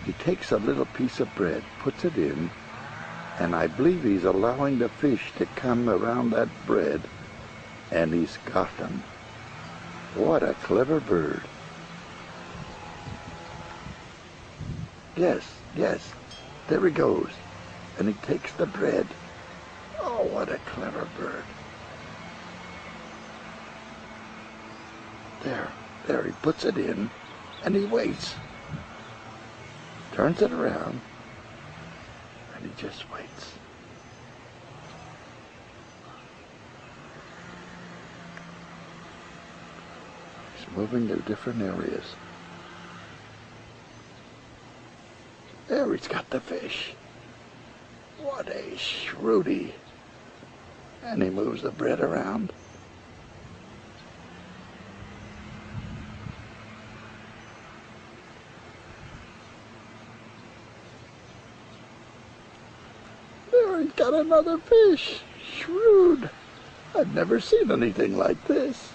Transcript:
He takes a little piece of bread, puts it in, and I believe he's allowing the fish to come around that bread, and he's got them. What a clever bird. Yes, yes, there he goes, and he takes the bread. Oh, what a clever bird. There he puts it in, and he waits. Turns it around, and he just waits. He's moving to different areas. There he's got the fish. What a shrewdy. And he moves the bread around. There he's got another fish. Shrewd. I've never seen anything like this.